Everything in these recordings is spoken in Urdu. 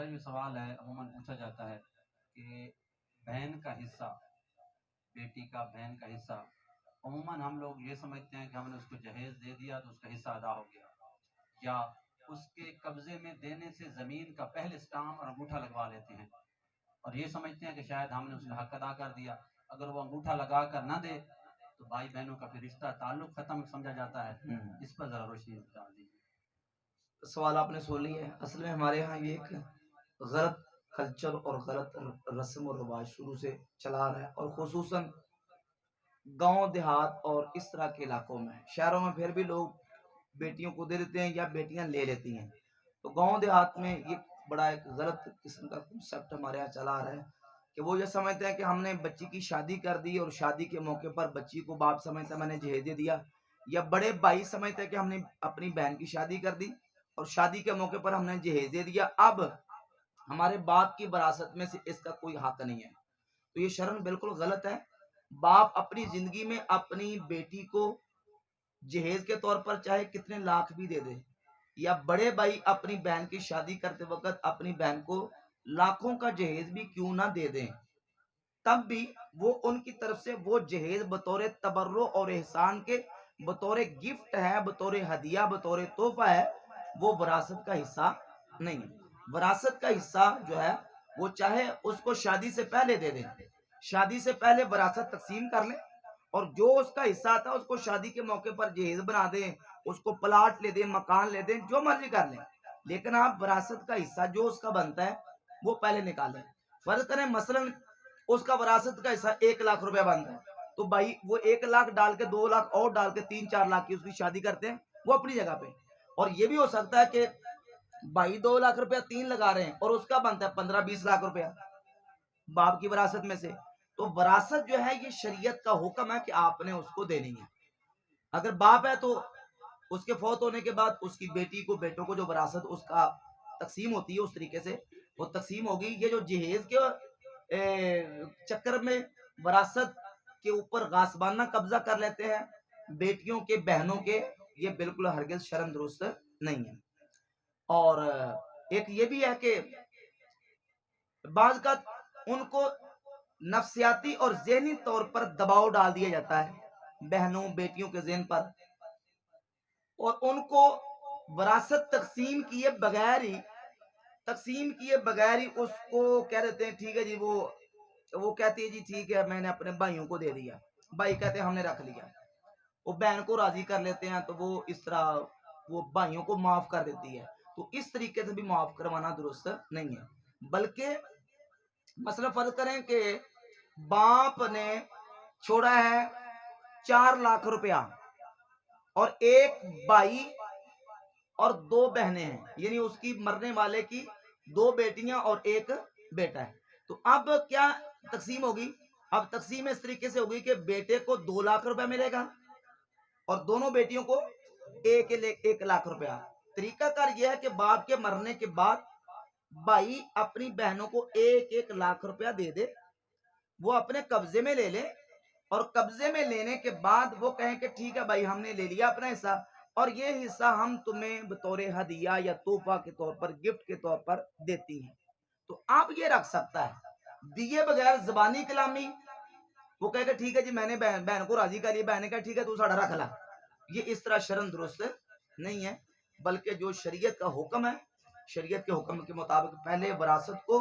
میرا جو سوال ہے عموماً پوچھا جاتا ہے کہ بہن کا حصہ، بیٹی کا بہن کا حصہ، عموماً ہم لوگ یہ سمجھتے ہیں کہ ہم نے اس کو جہیز دے دیا تو اس کا حصہ ادا ہو گیا، یا اس کے قبضے میں دینے سے زمین کا پہلے اسٹامپ اور انگوٹھا لگوا لیتے ہیں، اور یہ سمجھتے ہیں کہ شاید ہم نے اس کا حق ادا کر دیا۔ اگر وہ انگوٹھا لگا کر نہ دے تو بھائی بہنوں کا پھر رشتہ تعلق ختم سمجھا جاتا ہے۔ اس پر ذرا روشنی ڈال دیجیے۔ سوال آپ نے سن لی ہے۔ اصل میں ہمارے ہاں یہ ایک غلط کلچر اور غلط رسم و رواج شروع سے چلا رہا ہے، اور خصوصاً گاؤں دیہات اور اس طرح کے علاقوں میں۔ شہروں میں پھر بھی لوگ بیٹیوں کو دے دیتے ہیں یا بیٹیاں لے لیتی ہیں، تو گاؤں دیہات میں یہ بڑا ایک غلط قسم کا کنسپٹ ہمارے یہاں چلا آ رہا ہے کہ وہ یہ سمجھتے ہیں کہ ہم نے بچی کی شادی کر دی اور شادی کے موقع پر بچی کو باپ سمجھتا ہے میں نے جہیز دے دیا، یا بڑے بھائی سمجھتے ہیں کہ ہم نے اپنی بہن کی شادی کر دی اور شادی کے موقع پر ہم نے جہیز دے دیا، اب ہمارے باپ کی وراثت میں سے اس کا کوئی حق نہیں ہے۔ تو یہ شرم بالکل غلط ہے۔ باپ اپنی زندگی میں اپنی بیٹی کو جہیز کے طور پر چاہے کتنے لاکھ بھی دے دے، یا بڑے بھائی اپنی بہن کی شادی کرتے وقت اپنی بہن کو لاکھوں کا جہیز بھی کیوں نہ دے دیں، تب بھی وہ ان کی طرف سے وہ جہیز بطور تبرع اور احسان کے، بطور گفٹ ہے، بطور ہدیہ، بطور تحفہ ہے، وہ وراثت کا حصہ نہیں ہے۔ وراثت کا حصہ جو ہے وہ چاہے اس کو شادی سے پہلے دے دیں، شادی سے پہلے وراثت تقسیم کر لیں، اور جو اس کا حصہ آتا ہے اس کو شادی کے موقع پر جہیز بنا دیں، اس کو پلاٹ لے دیں، مکان لے دیں، جو مرضی کر لیں، لیکن آپ وراثت کا حصہ جو اس کا بنتا ہے وہ پہلے نکالیں۔ فرض کریں مثلاً اس کا وراثت کا حصہ 1 لاکھ روپے بنتا ہے، تو بھائی وہ 1 لاکھ ڈال کے 2 لاکھ اور ڈال کے 3-4 لاکھ کی اس کی شادی کرتے ہیں، وہ اپنی جگہ پہ۔ اور یہ بھی ہو سکتا ہے کہ بھائی 2 لاکھ روپیہ 3 لگا رہے ہیں اور اس کا بنتا ہے 15-20 لاکھ روپیہ باپ کی وراثت میں سے۔ تو وراثت جو ہے یہ شریعت کا حکم ہے کہ آپ نے اس کو دینی ہے۔ اگر باپ ہے تو اس کے فوت ہونے کے بعد اس کی بیٹی کو، بیٹوں کو جو وراثت اس کا تقسیم ہوتی ہے اس طریقے سے وہ تقسیم ہوگی۔ یہ جو جہیز کے چکر میں وراثت کے اوپر غاصبانہ قبضہ کر لیتے ہیں بیٹیوں کے، بہنوں کے، یہ بالکل ہرگز شرم درست نہیں ہے۔ اور ایک یہ بھی ہے کہ بعض کا ان کو نفسیاتی اور ذہنی طور پر دباؤ ڈال دیا جاتا ہے بہنوں بیٹیوں کے ذہن پر، اور ان کو وراثت تقسیم کیے بغیر ہی اس کو کہہ دیتے ہیں ٹھیک ہے جی، وہ کہتی ہے جی ٹھیک ہے میں نے اپنے بھائیوں کو دے دیا، بھائی کہتے ہیں ہم نے رکھ لیا، وہ بہن کو راضی کر لیتے ہیں تو وہ اس طرح وہ بھائیوں کو معاف کر دیتی ہے۔ تو اس طریقے سے بھی معاف کروانا درست نہیں ہے، بلکہ مثلا فرض کریں کہ باپ نے چھوڑا ہے 4 لاکھ روپیہ اور ایک بھائی اور 2 بہنیں ہیں، یعنی اس کی مرنے والے کی 2 بیٹیاں اور ایک بیٹا ہے، تو اب کیا تقسیم ہوگی؟ اب تقسیم اس طریقے سے ہوگی کہ بیٹے کو 2 لاکھ روپیہ ملے گا اور دونوں بیٹیوں کو 1 لاکھ روپیہ۔ طریقہ کار یہ ہے کہ باپ کے مرنے کے بعد بھائی اپنی بہنوں کو 1 لاکھ روپیہ دے دے، وہ اپنے قبضے میں لے لے، اور قبضے میں لینے کے بعد وہ کہیں کہ ٹھیک ہے بھائی ہم نے لے لیا اپنا حصہ، اور یہ حصہ ہم تمہیں بطور ہدیہ یا تحفہ کے طور پر، گفٹ کے طور پر دیتی ہیں۔ تو آپ یہ رکھ سکتا ہے دیے بغیر زبانی کلامی، وہ کہے کہ ٹھیک ہے جی میں نے بہن کو راضی کر لیا، بہن نے کہا ٹھیک ہے تو ساڑھا رکھ لا، یہ اس طرح شرم درست نہیں ہے، بلکہ جو شریعت کا حکم ہے، شریعت کے حکم کے مطابق پہلے وراثت کو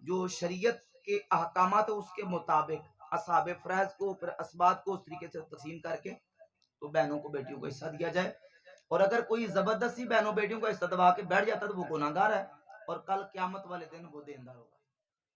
جو شریعت کے احکامات ہے اس کے مطابق اصحاب فرائض کو، پھر اسبات کو اس طریقے سے تقسیم کر کے تو بہنوں کو بیٹیوں کو حصہ دیا جائے، اور اگر کوئی زبردستی بہنوں بیٹیوں کو حصہ دبا کے بیٹھ جاتا ہے تو وہ گناہگار ہے، اور کل قیامت والے دن وہ دیندار ہوگا۔